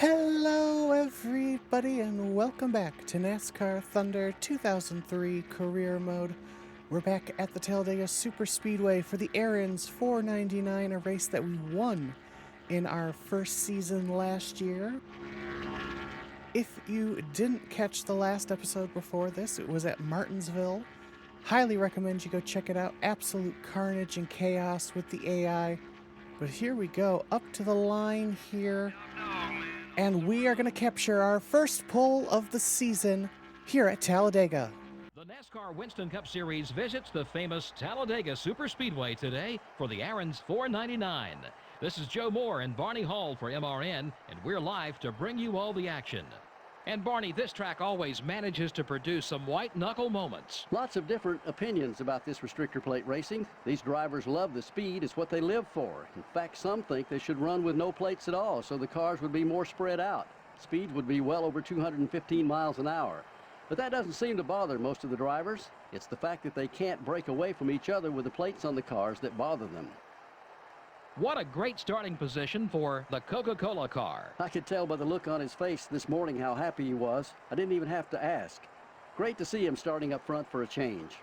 Hello, everybody, and welcome back to NASCAR Thunder 2003 Career Mode. We're back at the Talladega Superspeedway for the Aaron's 499, a race that we won in our first season last year. If you didn't catch the last episode before this, it was at Martinsville. Highly recommend you go check it out. Absolute carnage and chaos with the AI. But here we go, up to the line here. And we are going to capture our first pole of the season here at Talladega. The NASCAR Winston Cup Series visits the famous Talladega Superspeedway today for the Aaron's 499. This is Joe Moore and Barney Hall for MRN, and we're live to bring you all the action. And Barney, this track always manages to produce some white-knuckle moments. Lots of different opinions about this restrictor plate racing. These drivers love the speed. It's what they live for. In fact, some think they should run with no plates at all so the cars would be more spread out. Speeds would be well over 215 miles an hour. But that doesn't seem to bother most of the drivers. It's the fact that they can't break away from each other with the plates on the cars that bother them. What a great starting position for the Coca-Cola car. I could tell by the look on his face this morning how happy he was. I didn't even have to ask. Great to see him starting up front for a change.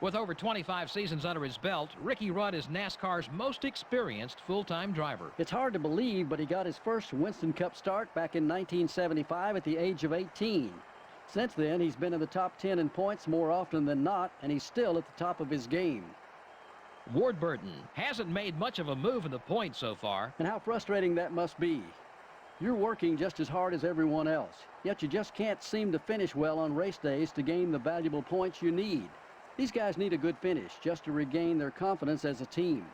With over 25 seasons under his belt, Ricky Rudd is NASCAR's most experienced full-time driver. It's hard to believe, but he got his first Winston Cup start back in 1975 at the age of 18. Since then, he's been in the top 10 in points more often than not, and he's still at the top of his game. Ward Burton hasn't made much of a move in the points so far. And how frustrating that must be. You're working just as hard as everyone else, yet you just can't seem to finish well on race days to gain the valuable points you need. These guys need a good finish just to regain their confidence as a team.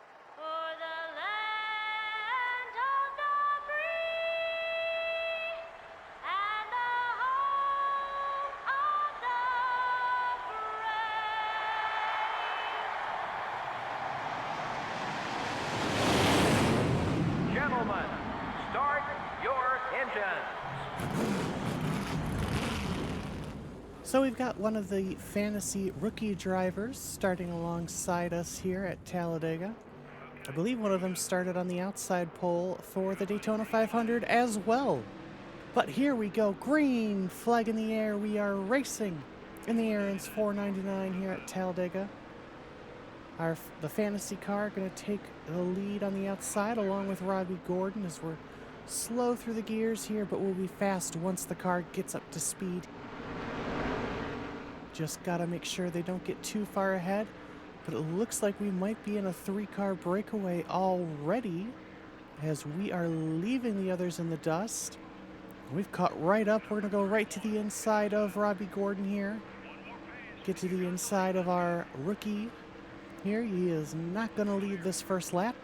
Start your engines. So we've got one of the fantasy rookie drivers starting alongside us here at Talladega. I believe one of them started on the outside pole for the Daytona 500 as well. But here we go, green flag in the air. We are racing in the Aaron's 499 here at Talladega. The fantasy car going to take the lead on the outside along with Robbie Gordon as we're slow through the gears here, but we'll be fast once the car gets up to speed. Just got to make sure they don't get too far ahead, but it looks like we might be in a three-car breakaway already as we are leaving the others in the dust. We've caught right up. We're going to go right to the inside of Robbie Gordon here. Get to the inside of our rookie here. He is not going to lead this first lap.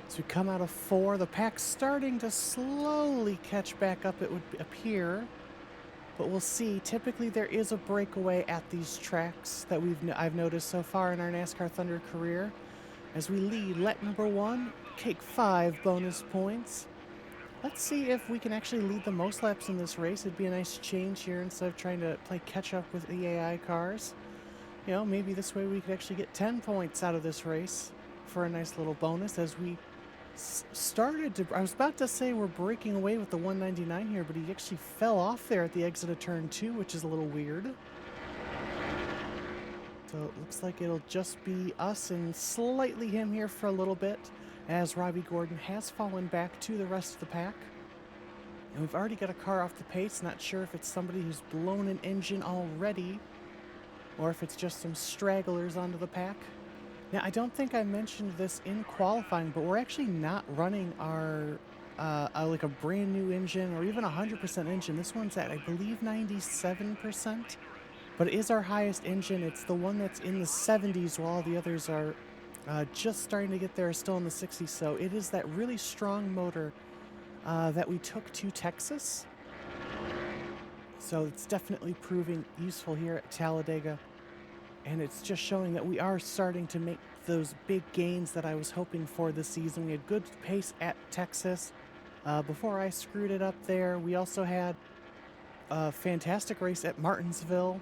As we come out of 4, the pack's starting to slowly catch back up, it would appear. But we'll see. Typically there is a breakaway at these tracks that I've noticed so far in our NASCAR Thunder career. As we lead lap number 1, take 5 bonus points. Let's see if we can actually lead the most laps in this race. It'd be a nice change here instead of trying to play catch up with the AI cars. You know, maybe this way we could actually get 10 points out of this race for a nice little bonus as we started to... I was about to say we're breaking away with the 199 here, but he actually fell off there at the exit of turn 2, which is a little weird. So it looks like it'll just be us and slightly him here for a little bit as Robbie Gordon has fallen back to the rest of the pack. And we've already got a car off the pace. Not sure if it's somebody who's blown an engine already or if it's just some stragglers onto the pack. Now, I don't think I mentioned this in qualifying, but we're actually not running our like a brand new engine or even 100% engine. This one's at, I believe, 97%, but it is our highest engine. It's the one that's in the 70s while all the others are just starting to get there, still in the 60s. So it is that really strong motor that we took to Texas. So it's definitely proving useful here at Talladega. And it's just showing that we are starting to make those big gains that I was hoping for this season. We had good pace at Texas. Before I screwed it up there, we also had a fantastic race at Martinsville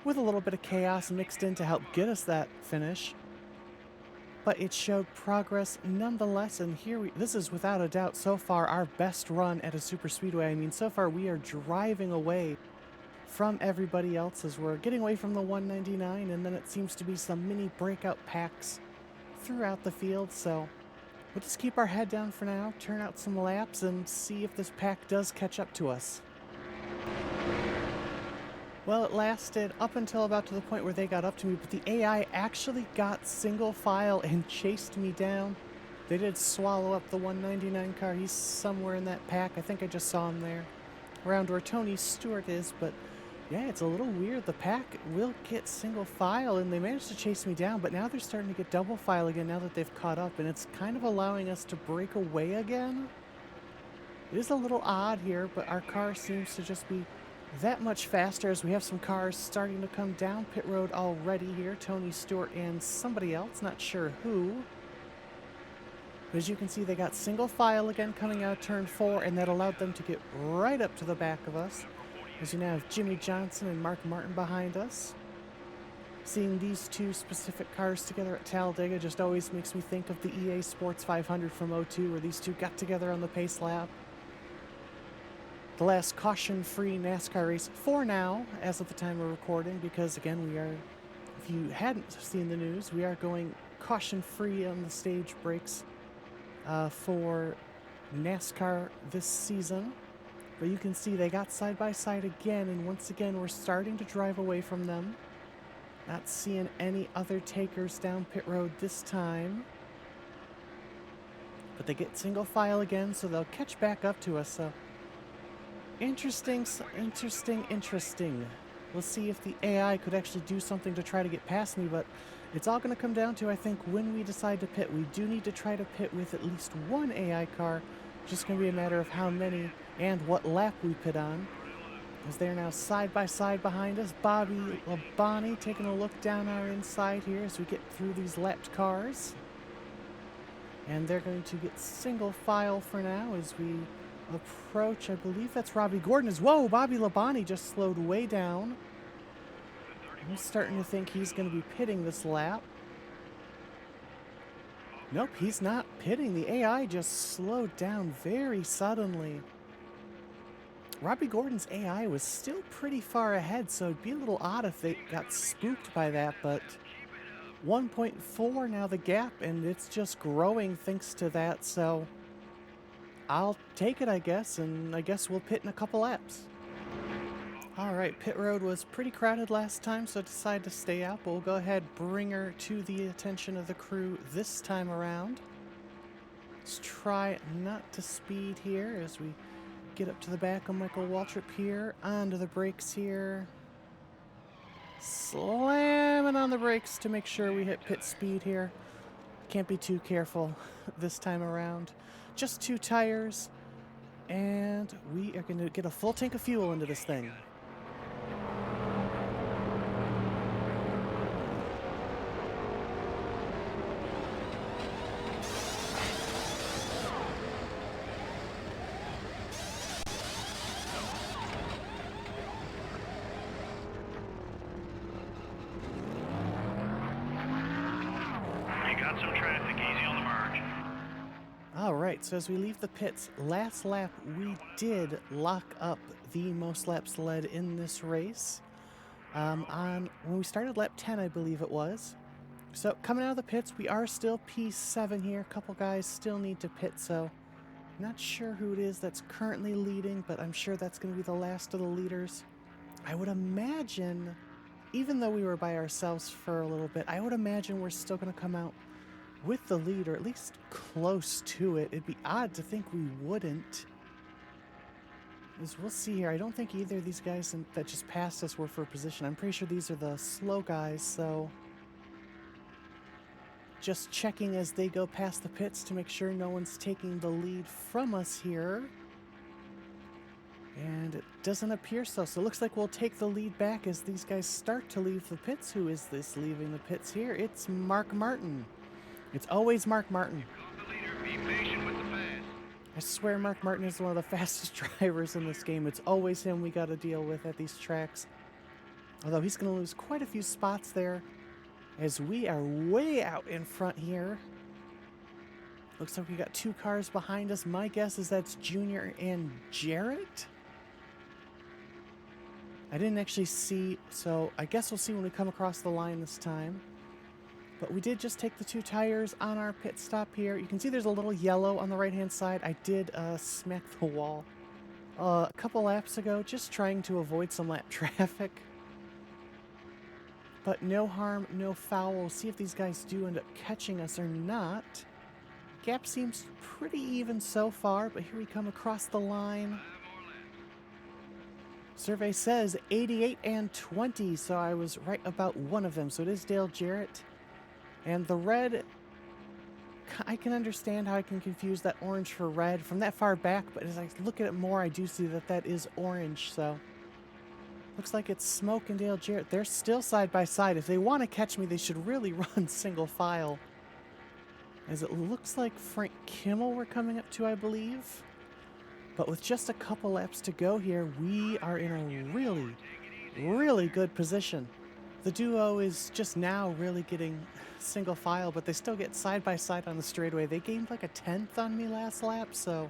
with a little bit of chaos mixed in to help get us that finish. but it showed progress nonetheless. And this is without a doubt so far our best run at a super speedway. I mean, so far we are driving away from everybody else as we're getting away from the 199, and then it seems to be some mini breakout packs throughout the field. So we'll just keep our head down for now, turn out some laps, and see if this pack does catch up to us. Well, it lasted up until about to the point where they got up to me, but the AI actually got single file and chased me down. They did swallow up the 199 car. He's somewhere in that pack. I think I just saw him there, around where Tony Stewart is, but yeah, it's a little weird. The pack will get single file, and they managed to chase me down, but now they're starting to get double file again now that they've caught up, and it's kind of allowing us to break away again. It is a little odd here, but our car seems to just be that much faster as we have some cars starting to come down pit road already here. Tony Stewart and somebody else, not sure who. But as you can see, they got single file again coming out of turn 4, and that allowed them to get right up to the back of us. As you now have Jimmy Johnson and Mark Martin behind us. Seeing these two specific cars together at Talladega just always makes me think of the EA Sports 500 from '02, where these two got together on the pace lap. The last caution-free NASCAR race for now, as of the time we're recording, because again, we are, if you hadn't seen the news, we are going caution-free on the stage breaks for NASCAR this season. But you can see they got side by side again, and once again, we're starting to drive away from them. Not seeing any other takers down pit road this time. But they get single file again, so they'll catch back up to us. So interesting. We'll see if the AI could actually do something to try to get past me, but it's all going to come down to, I think, when we decide to pit. We do need to try to pit with at least one AI car. It's just going to be a matter of how many and what lap we pit on. As they're now side by side behind us, Bobby Labonte taking a look down our inside here as we get through these lapped cars. And they're going to get single file for now as we approach, I believe that's Robbie Gordon. Whoa, Bobby Labonte just slowed way down. I'm starting to think he's going to be pitting this lap. Nope, he's not pitting. The AI just slowed down very suddenly. Robbie Gordon's AI was still pretty far ahead, so it'd be a little odd if they got spooked by that, but 1.4 now the gap, and it's just growing thanks to that, so I'll take it, I guess, and I guess we'll pit in a couple laps. Alright, pit road was pretty crowded last time, so I decided to stay out, but we'll go ahead and bring her to the attention of the crew this time around. Let's try not to speed here as we get up to the back of Michael Waltrip here, onto the brakes here. Slamming on the brakes to make sure we hit pit speed here. Can't be too careful this time around. Just 2 tires, and we are going to get a full tank of fuel into this thing. Some traffic, easy on the merge. Alright, so as we leave the pits, last lap we did lock up the most laps led in this race. When we started lap 10, I believe it was. So coming out of the pits, we are still P7 here. A couple guys still need to pit, so not sure who it is that's currently leading, but I'm sure that's going to be the last of the leaders. I would imagine, even though we were by ourselves for a little bit, I would imagine we're still going to come out with the lead, or at least close to it. It'd be odd to think we wouldn't. As we'll see here, I don't think either of these guys that just passed us were for position. I'm pretty sure these are the slow guys, so just checking as they go past the pits to make sure no one's taking the lead from us here. And it doesn't appear so. So it looks like we'll take the lead back as these guys start to leave the pits. Who is this leaving the pits here? It's Mark Martin. It's always Mark Martin. I swear Mark Martin is one of the fastest drivers in this game. It's always him we got to deal with at these tracks. Although he's going to lose quite a few spots there as we are way out in front here. Looks like we got 2 cars behind us. My guess is that's Junior and Jarrett. I didn't actually see, so I guess we'll see when we come across the line this time. But we did just take the 2 tires on our pit stop here. You can see there's a little yellow on the right-hand side. I did smack the wall a couple laps ago, just trying to avoid some lap traffic. But no harm, no foul. We'll see if these guys do end up catching us or not. Gap seems pretty even so far, but here we come across the line. Survey says 88 and 20, so I was right about one of them. So it is Dale Jarrett. And the red, I can understand how I can confuse that orange for red from that far back, but as I look at it more, I do see that that is orange, so looks like it's Smoke and Dale Jarrett. They're still side by side. If they want to catch me, they should really run single file. As it looks like Frank Kimmel we're coming up to, I believe. But with just a couple laps to go here, we are in a really, really good position. The duo is just now really getting single file, but they still get side by side on the straightaway. They gained like a 10th on me last lap, so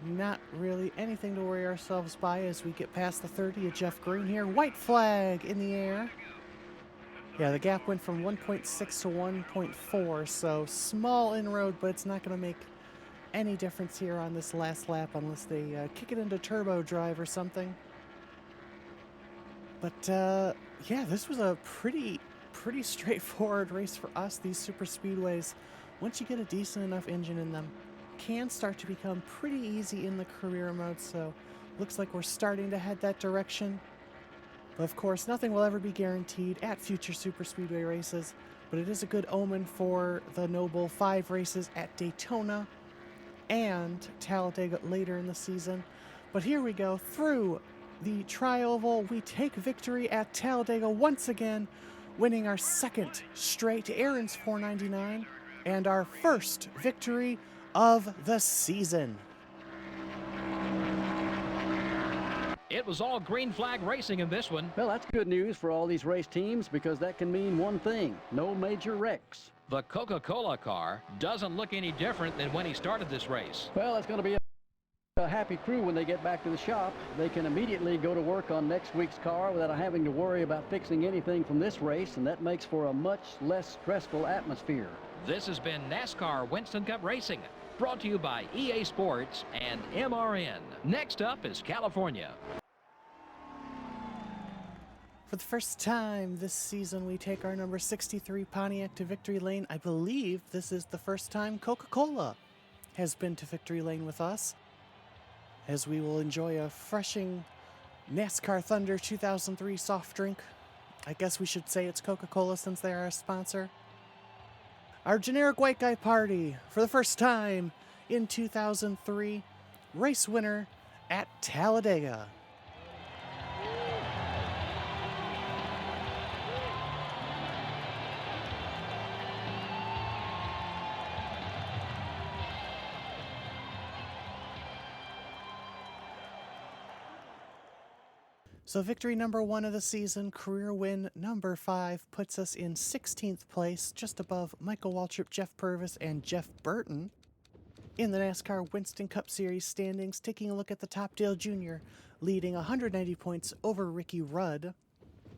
not really anything to worry ourselves by as we get past the 30 of Jeff Green here. White flag in the air. Yeah, the gap went from 1.6 to 1.4, so small inroad, but it's not going to make any difference here on this last lap unless they kick it into turbo drive or something. But yeah, this was a pretty straightforward race for us. These super speedways, once you get a decent enough engine in them, can start to become pretty easy in the career mode, so looks like we're starting to head that direction. But of course, nothing will ever be guaranteed at future super speedway races, but it is a good omen for the Noble 5 races at Daytona and Talladega later in the season. But here we go through the tri-oval. We take victory at Talladega once again, winning our 2nd straight Aaron's 499 and our 1st victory of the season. It was all green flag racing in this one. Well, that's good news for all these race teams because that can mean one thing: no major wrecks. The Coca-Cola car doesn't look any different than when he started this race. Well, it's going to be a happy crew when they get back to the shop. They can immediately go to work on next week's car without having to worry about fixing anything from this race, and that makes for a much less stressful atmosphere. This has been NASCAR Winston Cup Racing, brought to you by EA Sports and MRN. Next up is California. For the first time this season, we take our number 63 Pontiac to victory lane. I believe this is the first time Coca-Cola has been to victory lane with us, as we will enjoy a refreshing NASCAR Thunder 2003 soft drink. I guess we should say it's Coca-Cola since they are our sponsor. Our generic white guy party, for the first time in 2003, race winner at Talladega. So victory number 1 of the season, career win number 5, puts us in 16th place, just above Michael Waltrip, Jeff Purvis, and Jeff Burton. In the NASCAR Winston Cup Series standings, taking a look at the top, Dale Jr. leading 190 points over Ricky Rudd.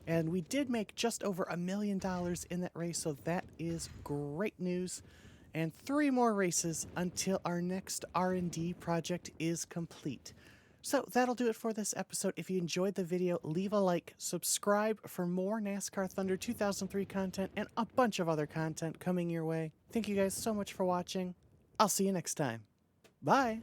And we did make just over $1 million in that race, so that is great news. And 3 more races until our next R&D project is complete. So that'll do it for this episode. If you enjoyed the video, leave a like, subscribe for more NASCAR Thunder 2003 content and a bunch of other content coming your way. Thank you guys so much for watching. I'll see you next time. Bye!